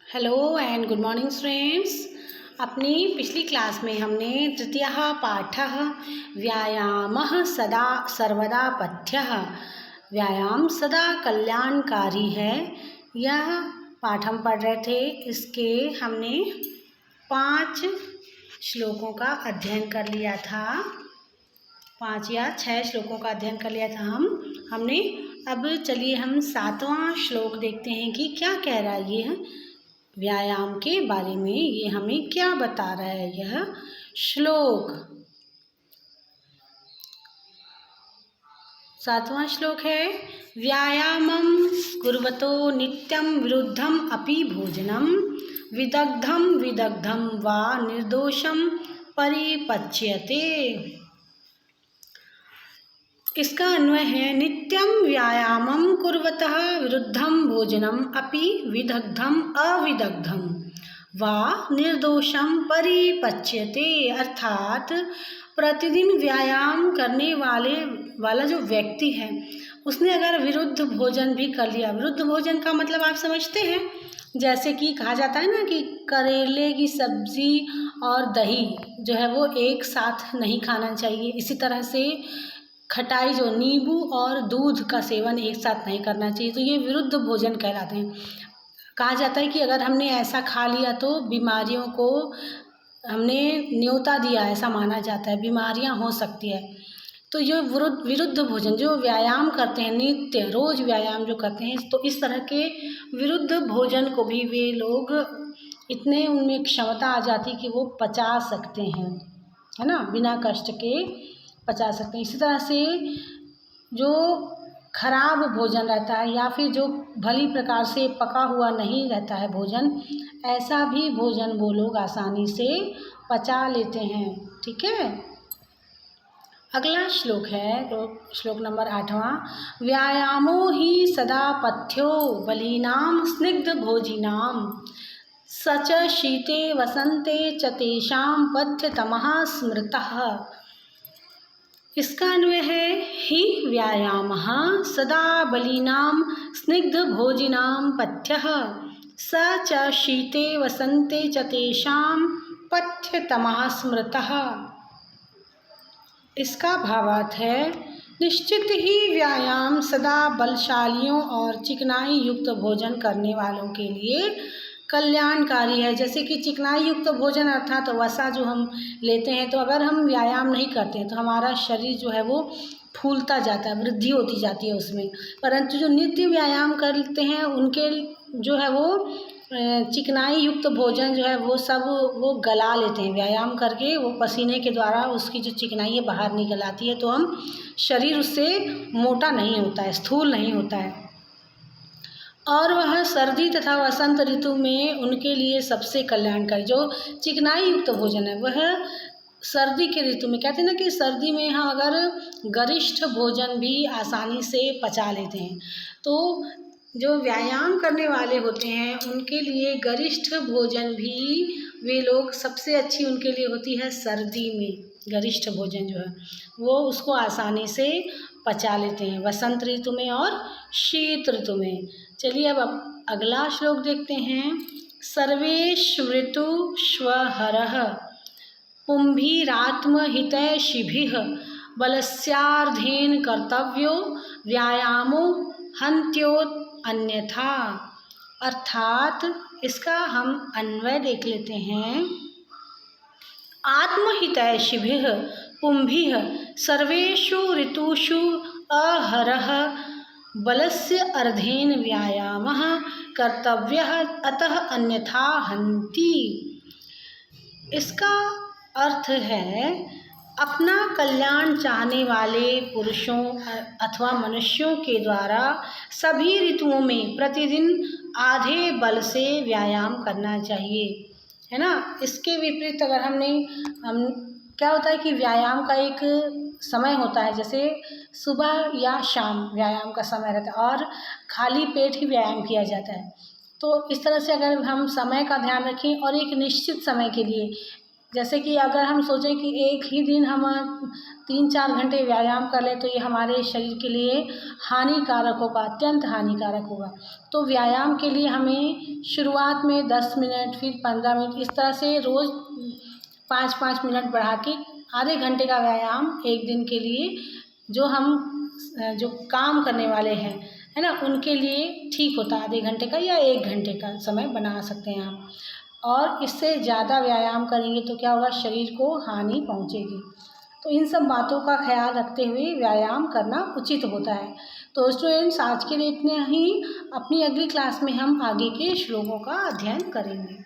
Hello and good morning students. अपनी पिछली class में हमने तृतीयः पाठः व्यायामः सदा सर्वदा पथ्यः व्यायाम सदा कल्याणकारी है, यह पाठ हम पढ़ रहे थे। इसके हमने 5 श्लोकों का अध्ययन कर लिया था, 5 या 6 श्लोकों का अध्ययन कर लिया था हमने। अब चलिए हम 7वां श्लोक देखते हैं कि क्या कह रहा है ये व्यायाम के बारे में, ये हमें क्या बता रहा है यह श्लोक। 7वां श्लोक है, व्यायामं कुर्वतो नित्यं विरुद्धम अपि भोजनम विदग्धम वा निर्दोषम परिपच्यते। इसका अन्वय है, नित्यं व्यायामं कुर्वतः विरुद्धं भोजनम अपि विदग्धम अविदग्धम वा निर्दोषम परिपच्यते। अर्थात प्रतिदिन व्यायाम करने वाला जो व्यक्ति है उसने अगर विरुद्ध भोजन भी कर लिया, विरुद्ध भोजन का मतलब आप समझते हैं, जैसे कि कहा जाता है ना कि करेले की सब्जी और दही जो है वो एक साथ नहीं खाना चाहिए। इसी तरह से खटाई, जो नींबू और दूध का सेवन एक साथ नहीं करना चाहिए, तो ये विरुद्ध भोजन कहलाते हैं। कहा जाता है कि अगर हमने ऐसा खा लिया तो बीमारियों को हमने न्योता दिया, ऐसा माना जाता है, बीमारियां हो सकती है। तो ये विरुद्ध भोजन, जो व्यायाम करते हैं नित्य रोज व्यायाम जो करते हैं, तो इस तरह के विरुद्ध भोजन को भी वे लोग इतने उनमें क्षमता आ जाती कि वो पचा सकते हैं, है ना, बिना कष्ट के पचा सकते हैं। इसी तरह से जो खराब भोजन रहता है या फिर जो भली प्रकार से पका हुआ नहीं रहता है भोजन, ऐसा भी भोजन वो लोग आसानी से पचा लेते हैं। ठीक है, अगला श्लोक है तो श्लोक नंबर 8वां, व्यायामो ही सदा पथ्यो बलीनाम स्निग्ध भोजिनाम सच शीते वसंते च तेषां पथ्यतमः स्मृतः। इसका अन्वय है, ही व्यायामः सदा बलीनां स्निग्ध भोजिनां पथ्यः स च शीते वसंते च तेषां पथ्यतमः स्मृतः। इसका भावार्थ है, निश्चित ही व्यायाम सदा बलशालियों और चिकनाई युक्त भोजन करने वालों के लिए कल्याणकारी है। जैसे कि चिकनाई युक्त भोजन अर्थात वसा जो हम लेते हैं, तो अगर हम व्यायाम नहीं करते हैं तो हमारा शरीर जो है वो फूलता जाता है, वृद्धि होती जाती है उसमें। परंतु जो नित्य व्यायाम करते हैं उनके जो है वो चिकनाई युक्त भोजन जो है वो सब वो गला लेते हैं, व्यायाम करके वो पसीने के द्वारा उसकी जो चिकनाई है बाहर निकल आती है, तो हम शरीर उससे मोटा नहीं होता है, स्थूल नहीं होता है। और वह सर्दी तथा वसंत ऋतु में उनके लिए सबसे कल्याणकारी, जो चिकनाई युक्त भोजन है वह सर्दी के ऋतु में, कहते हैं ना कि सर्दी में हम अगर गरिष्ठ भोजन भी आसानी से पचा लेते हैं, तो जो व्यायाम करने वाले होते हैं उनके लिए गरिष्ठ भोजन भी वे लोग सबसे अच्छी उनके लिए होती है सर्दी में। गरिष्ठ भोजन जो है वो उसको आसानी से पचा लेते हैं वसंत ऋतु में और शीत ऋतु में। चलिए अब अगला श्लोक देखते हैं, सर्वेष्वृतु श्वहरः पुंभिरात्महितैषिभिः बलस्यार्धेन कर्तव्यो व्यायामो हन्त्योत् अन्यथा। अर्थात इसका हम अन्वय देख लेते हैं, आत्महितैषिभिः पुंभिः सर्वेषु ऋतुषु अहरः बलस्य अर्धेन व्यायामः कर्तव्यः अतः अन्यथा हन्ति। इसका अर्थ है, अपना कल्याण चाहने वाले पुरुषों अथवा मनुष्यों के द्वारा सभी ऋतुओं में प्रतिदिन आधे बल से व्यायाम करना चाहिए, है ना। इसके विपरीत अगर हम क्या होता है कि व्यायाम का एक समय होता है, जैसे सुबह या शाम व्यायाम का समय रहता है और खाली पेट ही व्यायाम किया जाता है। तो इस तरह से अगर हम समय का ध्यान रखें और एक निश्चित समय के लिए जैसे कि अगर हम सोचें कि एक ही दिन हम 3-4 घंटे व्यायाम कर लें तो ये हमारे शरीर के लिए हानिकारक होगा, अत्यंत हानिकारक होगा। तो व्यायाम के लिए हमें शुरुआत में 10 मिनट, फिर 15 मिनट, इस तरह से रोज़ 5-5 मिनट बढ़ा के आधे घंटे का व्यायाम एक दिन के लिए जो हम जो काम करने वाले हैं, है ना, उनके लिए ठीक होता है। आधे घंटे का या 1 घंटे का समय बना सकते हैं आप। और इससे ज़्यादा व्यायाम करेंगे तो क्या होगा, शरीर को हानि पहुंचेगी। तो इन सब बातों का ख्याल रखते हुए व्यायाम करना उचित होता है। तो स्टूडेंट्स, आज के लिए इतना ही। अपनी अगली क्लास में हम आगे के श्लोकों का अध्ययन करेंगे।